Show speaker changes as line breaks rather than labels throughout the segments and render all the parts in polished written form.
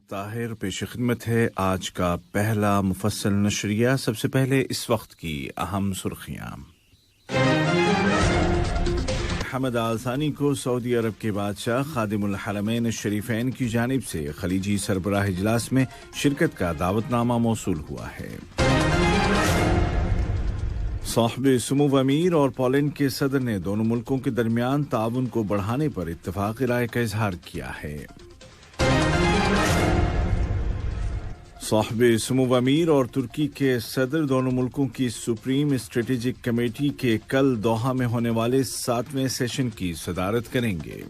طاہر پیش خدمت ہے آج کا پہلا مفصل نشریہ۔ سب سے پہلے اس وقت کی اہم سرخیاں۔ حمد آل ثانی کو سعودی عرب کے بادشاہ خادم الحرمین الشریفین کی جانب سے خلیجی سربراہ اجلاس میں شرکت کا دعوت نامہ موصول ہوا ہے۔ صاحب سمو امیر اور پولینڈ کے صدر نے دونوں ملکوں کے درمیان تعاون کو بڑھانے پر اتفاقی رائے کا اظہار کیا ہے۔ صاحب سمو امیر اور ترکی کے صدر دونوں ملکوں کی سپریم اسٹریٹجک کمیٹی کے کل دوحہ میں ہونے والے 7ویں سیشن کی صدارت کریں گے۔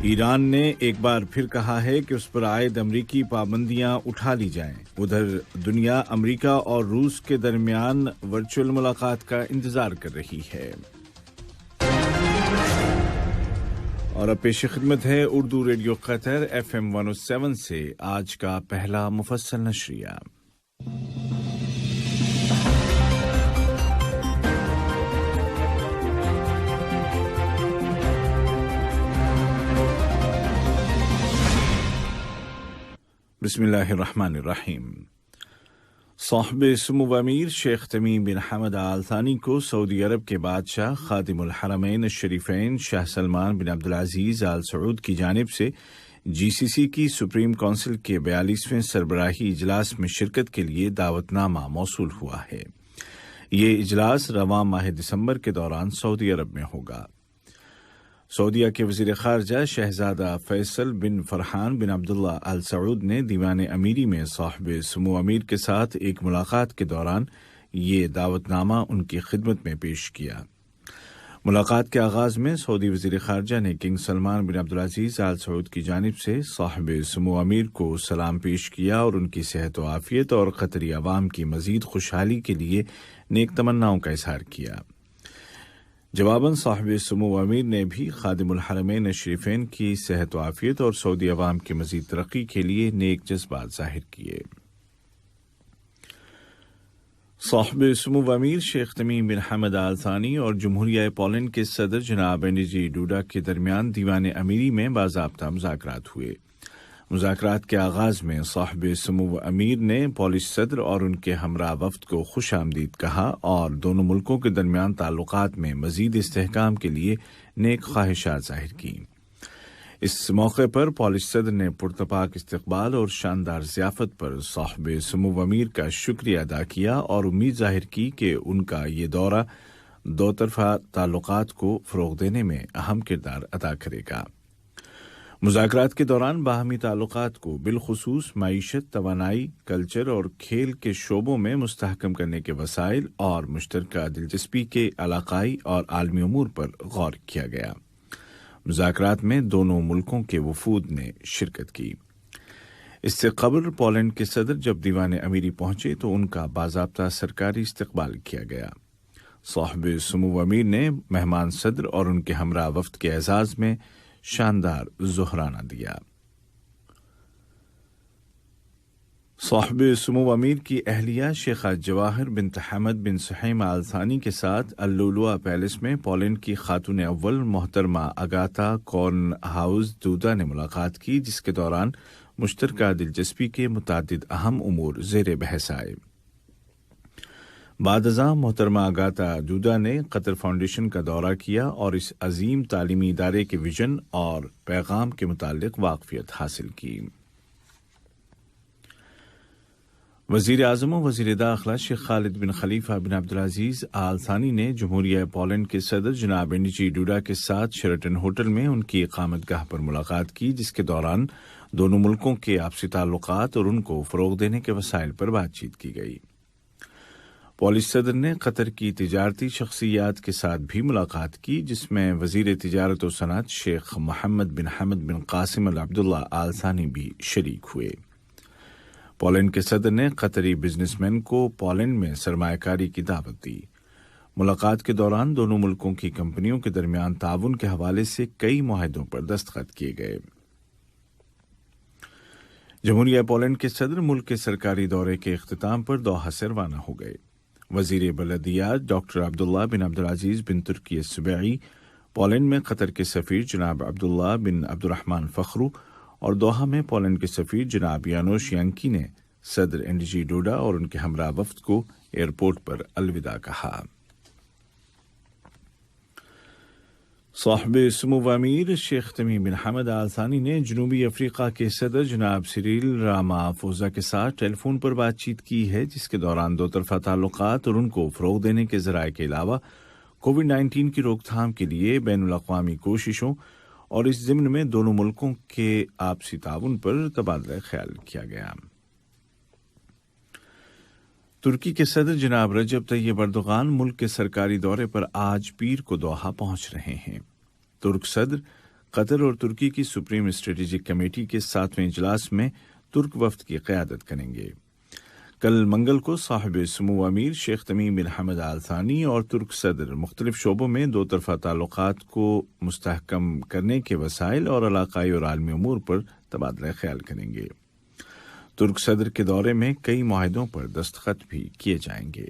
ایران نے ایک بار پھر کہا ہے کہ اس پر عائد امریکی پابندیاں اٹھا لی جائیں۔ ادھر دنیا امریکہ اور روس کے درمیان ورچوئل ملاقات کا انتظار کر رہی ہے۔ اور اب پیش خدمت ہے اردو ریڈیو قطر FM 107 سے آج کا پہلا مفصل نشریہ۔ بسم اللہ الرحمن الرحیم۔ صاحب سمو امیر شیخ تمیم بن حمد آل ثانی کو سعودی عرب کے بادشاہ خادم الحرمین الشریفین شاہ سلمان بن عبدالعزیز آل سعود کی جانب سے GCC کی سپریم کونسل کے 42ویں سربراہی اجلاس میں شرکت کے لیے دعوت نامہ موصول ہوا ہے۔ یہ اجلاس رواں ماہ دسمبر کے دوران سعودی عرب میں ہوگا۔ سعودیہ کے وزیر خارجہ شہزادہ فیصل بن فرحان بن عبداللہ آل سعود نے دیوان امیری میں صاحب سمو امیر کے ساتھ ایک ملاقات کے دوران یہ دعوت نامہ ان کی خدمت میں پیش کیا۔ ملاقات کے آغاز میں سعودی وزیر خارجہ نے کنگ سلمان بن عبدالعزیز آل سعود کی جانب سے صاحب سمو امیر کو سلام پیش کیا اور ان کی صحت و عافیت اور قطری عوام کی مزید خوشحالی کے لیے نیک تمناؤں کا اظہار کیا۔ جواباً صاحب سمو امیر نے بھی خادم الحرمین الشریفین کی صحت و عافیت اور سعودی عوام کی مزید ترقی کے لیے نیک جذبات ظاہر کیے۔ صاحب سمو امیر شیخ تمیم بن حمد آل ثانی اور جمہوریہ پولینڈ کے صدر جناب انجی ڈوڈا کے درمیان دیوان امیری میں باضابطہ مذاکرات ہوئے۔ مذاکرات کے آغاز میں صاحب سمو امیر نے پولش صدر اور ان کے ہمراہ وفد کو خوش آمدید کہا اور دونوں ملکوں کے درمیان تعلقات میں مزید استحکام کے لیے نیک خواہشات ظاہر کی۔ اس موقع پر پولش صدر نے پرتپاک استقبال اور شاندار ضیافت پر صاحب سمو امیر کا شکریہ ادا کیا اور امید ظاہر کی کہ ان کا یہ دورہ دو طرفہ تعلقات کو فروغ دینے میں اہم کردار ادا کرے گا۔ مذاکرات کے دوران باہمی تعلقات کو بالخصوص معیشت، توانائی، کلچر اور کھیل کے شعبوں میں مستحکم کرنے کے وسائل اور مشترکہ دلچسپی کے علاقائی اور عالمی امور پر غور کیا گیا۔ مذاکرات میں دونوں ملکوں کے وفود نے شرکت کی۔ اس سے قبل پولینڈ کے صدر جب دیوان امیری پہنچے تو ان کا باضابطہ سرکاری استقبال کیا گیا۔ صاحب سمو امیر نے مہمان صدر اور ان کے ہمراہ وفد کے اعزاز میں شاندار ظہرانہ دیا۔ صاحب سمو امیر کی اہلیہ شیخہ جواہر بنت حمد بن سحیم آل ثانی کے ساتھ اللؤلؤہ پیلس میں پولینڈ کی خاتون اول محترمہ اگاتا کورن ہاؤز دودا نے ملاقات کی، جس کے دوران مشترکہ دلچسپی کے متعدد اہم امور زیر بحث آئے۔ بعد ازاں محترمہ اگاتا دودا نے قطر فاؤنڈیشن کا دورہ کیا اور اس عظیم تعلیمی ادارے کے ویژن اور پیغام کے متعلق واقفیت حاصل کی۔ وزیر اعظم و وزیر داخلہ شیخ خالد بن خلیفہ بن عبدالعزیز آل ثانی نے جمہوریہ پولینڈ کے صدر جناب انجی ڈوڈا کے ساتھ شیرٹن ہوٹل میں ان کی اقامت گاہ پر ملاقات کی، جس کے دوران دونوں ملکوں کے آپسی تعلقات اور ان کو فروغ دینے کے وسائل پر بات چیت کی گئی۔ پولش صدر نے قطر کی تجارتی شخصیات کے ساتھ بھی ملاقات کی، جس میں وزیر تجارت و صنعت شیخ محمد بن حمد بن قاسم العبداللہ آل ثانی بھی شریک ہوئے۔ پولینڈ کے صدر نے قطری بزنس مین کو پولینڈ میں سرمایہ کاری کی دعوت دی۔ ملاقات کے دوران دونوں ملکوں کی کمپنیوں کے درمیان تعاون کے حوالے سے کئی معاہدوں پر دستخط کیے گئے۔ جمہوریہ پولینڈ کے صدر ملک کے سرکاری دورے کے اختتام پر دوحہ سے روانہ ہو گئے۔ وزیر بلدیات ڈاکٹر عبداللہ بن عبدالعزیز بن ترکی السبیعی، پولینڈ میں قطر کے سفیر جناب عبداللہ بن عبدالرحمن فخرو اور دوحہ میں پولینڈ کے سفیر جناب یانوش یانکی نے صدر این ڈی جی ڈوڈا اور ان کے ہمراہ وفد کو ایئرپورٹ پر الوداع کہا۔ صاحب سمو امیر شیخ تمیم بن حمد آل ثانی نے جنوبی افریقہ کے صدر جناب سیریل رامافوزا کے ساتھ ٹیلی فون پر بات چیت کی ہے، جس کے دوران دو طرفہ تعلقات اور ان کو فروغ دینے کے ذرائع کے علاوہ کووڈ-19 کی روک تھام کے لیے بین الاقوامی کوششوں اور اس ضمن میں دونوں ملکوں کے آپسی تعاون پر تبادلہ خیال کیا گیا۔ ترکی کے صدر جناب رجب طیب اردوغان ملک کے سرکاری دورے پر آج پیر کو دوحہ پہنچ رہے ہیں۔ ترک صدر قطر اور ترکی کی سپریم اسٹریٹجک کمیٹی کے 7ویں اجلاس میں ترک وفد کی قیادت کریں گے۔ کل منگل کو صاحب سمو امیر شیخ تمیم بن حمد آل ثانی اور ترک صدر مختلف شعبوں میں دو طرفہ تعلقات کو مستحکم کرنے کے وسائل اور علاقائی اور عالمی امور پر تبادلہ خیال کریں گے۔ ترک صدر کے دورے میں کئی معاہدوں پر دستخط بھی کیے جائیں گے۔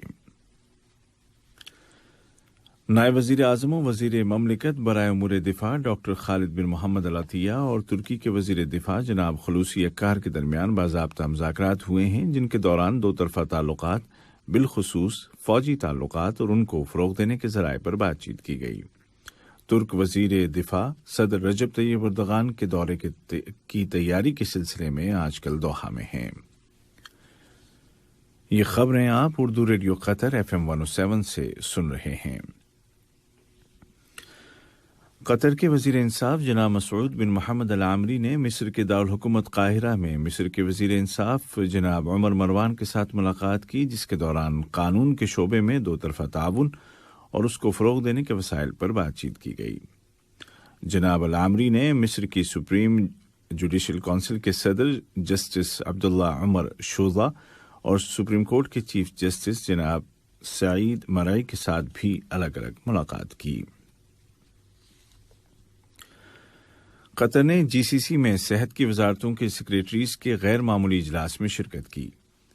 نائب وزیر اعظم و وزیر مملکت برائے امور دفاع ڈاکٹر خالد بن محمد العطیہ اور ترکی کے وزیر دفاع جناب خلوصی اکار کے درمیان باضابطہ مذاکرات ہوئے ہیں، جن کے دوران دو طرفہ تعلقات بالخصوص فوجی تعلقات اور ان کو فروغ دینے کے ذرائع پر بات چیت کی گئی۔ ترک وزیر دفاع صدر رجب طیب اردوغان کے دورے کی تیاری کے سلسلے میں آج کل دوحہ میں ہیں۔ یہ خبریں آپ اردو ریڈیو قطر FM 107 سے سن رہے ہیں۔ قطر کے وزیر انصاف جناب مسعود بن محمد العامری نے مصر کے دارالحکومت قاہرہ میں مصر کے وزیر انصاف جناب عمر مروان کے ساتھ ملاقات کی، جس کے دوران قانون کے شعبے میں دو طرفہ تعاون اور اس کو فروغ دینے کے وسائل پر بات چیت کی گئی۔ جناب العامری نے مصر کی سپریم جوڈیشل کونسل کے صدر جسٹس عبداللہ عمر شوزہ اور سپریم کورٹ کے چیف جسٹس جناب سعید مرعی کے ساتھ بھی الگ الگ ملاقات کی۔ قطر نے GCC میں صحت کی وزارتوں کے سیکریٹریز کے غیر معمولی اجلاس میں شرکت کی۔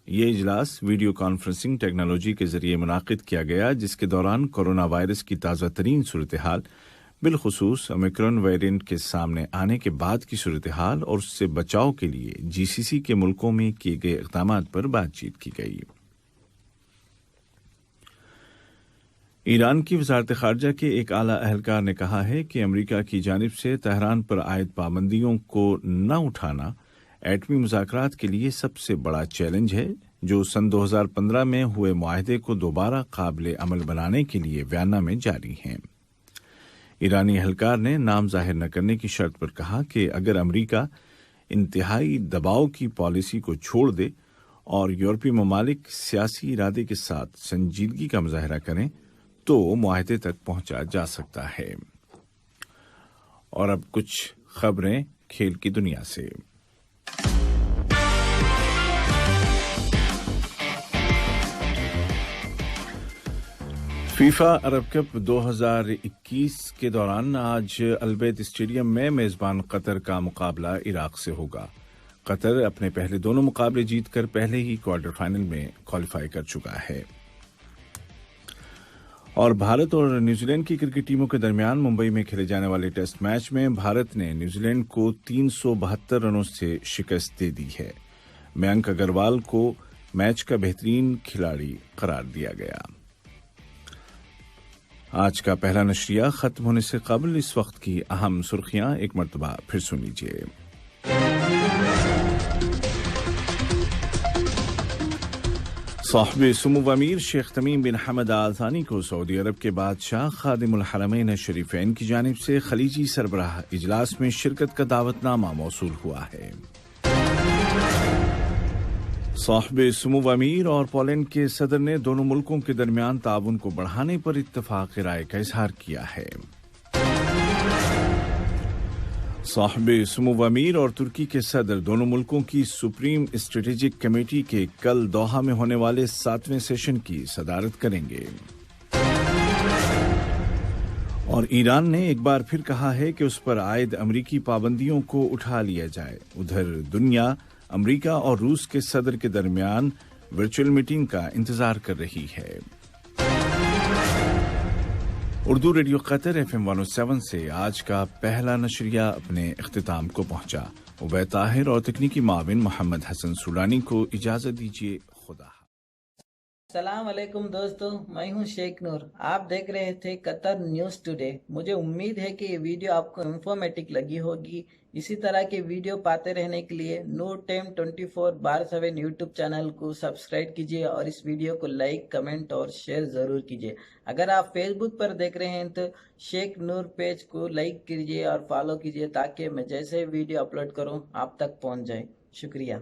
یہ اجلاس ویڈیو کانفرنسنگ ٹیکنالوجی کے ذریعے منعقد کیا گیا، جس کے دوران کورونا وائرس کی تازہ ترین صورتحال بالخصوص اومیکرون ویرینٹ کے سامنے آنے کے بعد کی صورتحال اور اس سے بچاؤ کے لیے GCC کے ملکوں میں کیے گئے اقدامات پر بات چیت کی گئی۔ ایران کی وزارت خارجہ کے ایک اعلیٰ اہلکار نے کہا ہے کہ امریکہ کی جانب سے تہران پر عائد پابندیوں کو نہ اٹھانا ایٹمی مذاکرات کے لیے سب سے بڑا چیلنج ہے، جو سن 2015 میں ہوئے معاہدے کو دوبارہ قابل عمل بنانے کے لیے ویانا میں جاری ہیں۔ ایرانی اہلکار نے نام ظاہر نہ کرنے کی شرط پر کہا کہ اگر امریکہ انتہائی دباؤ کی پالیسی کو چھوڑ دے اور یورپی ممالک سیاسی ارادے کے ساتھ سنجیدگی کا مظاہرہ کریں تو معاہدے تک پہنچا جا سکتا ہے۔ اور اب کچھ خبریں کھیل کی دنیا سے۔ فیفا عرب کپ 2021 کے دوران آج البیت اسٹیڈیم میں میزبان قطر کا مقابلہ عراق سے ہوگا۔ قطر اپنے پہلے دونوں مقابلے جیت کر پہلے ہی کوارٹر فائنل میں کوالیفائی کر چکا ہے۔ اور بھارت اور نیوزی لینڈ کی کرکٹ ٹیموں کے درمیان ممبئی میں کھیلے جانے والے ٹیسٹ میچ میں بھارت نے نیوزی لینڈ کو 372 رنوں سے شکست دے دی ہے۔ میانک اگروال کو میچ کا بہترین کھلاڑی قرار دیا گیا۔ آج کا پہلا نشریہ ختم ہونے سے قبل اس وقت کی اہم سرخیاں ایک مرتبہ پھر سن لیجیے۔ صاحب سمو امیر شیخ تمیم بن حمد آل ثانی کو سعودی عرب کے بادشاہ خادم الحرمین الشریفین کی جانب سے خلیجی سربراہ اجلاس میں شرکت کا دعوت نامہ موصول ہوا ہے۔ صاحب سمو امیر اور پولینڈ کے صدر نے دونوں ملکوں کے درمیان تعاون کو بڑھانے پر اتفاق رائے کا اظہار کیا ہے۔ صاحب سمو امیر اور ترکی کے صدر دونوں ملکوں کی سپریم اسٹریٹجک کمیٹی کے کل دوحہ میں ہونے والے 7ویں سیشن کی صدارت کریں گے۔ اور ایران نے ایک بار پھر کہا ہے کہ اس پر عائد امریکی پابندیوں کو اٹھا لیا جائے۔ ادھر دنیا امریکہ اور روس کے صدر کے درمیان ورچوئل میٹنگ کا انتظار کر رہی ہے۔ اردو ریڈیو قطر FM 107 سے آج کا پہلا نشریہ اپنے اختتام کو پہنچا۔ عبید طاہر اور تکنیکی معاون محمد حسن سولانی کو اجازت دیجیے۔ خدا۔
السلام علیکم دوستو، میں ہوں شیخ نور۔ آپ دیکھ رہے تھے قطر نیوز ٹوڈے۔ مجھے امید ہے کہ یہ ویڈیو آپ کو انفارمیٹک لگی ہوگی۔ اسی طرح کے ویڈیو پاتے رہنے کے لیے نور ٹائم 24/7 یوٹیوب چینل کو سبسکرائب کیجیے اور اس ویڈیو کو لائک، کمنٹ اور شیئر ضرور کیجیے۔ اگر آپ فیس بک پر دیکھ رہے ہیں تو شیخ نور پیج کو لائک کیجیے اور فالو کیجیے تاکہ میں جیسے ویڈیو اپلوڈ کروں آپ تک پہنچ جائے۔ شکریہ۔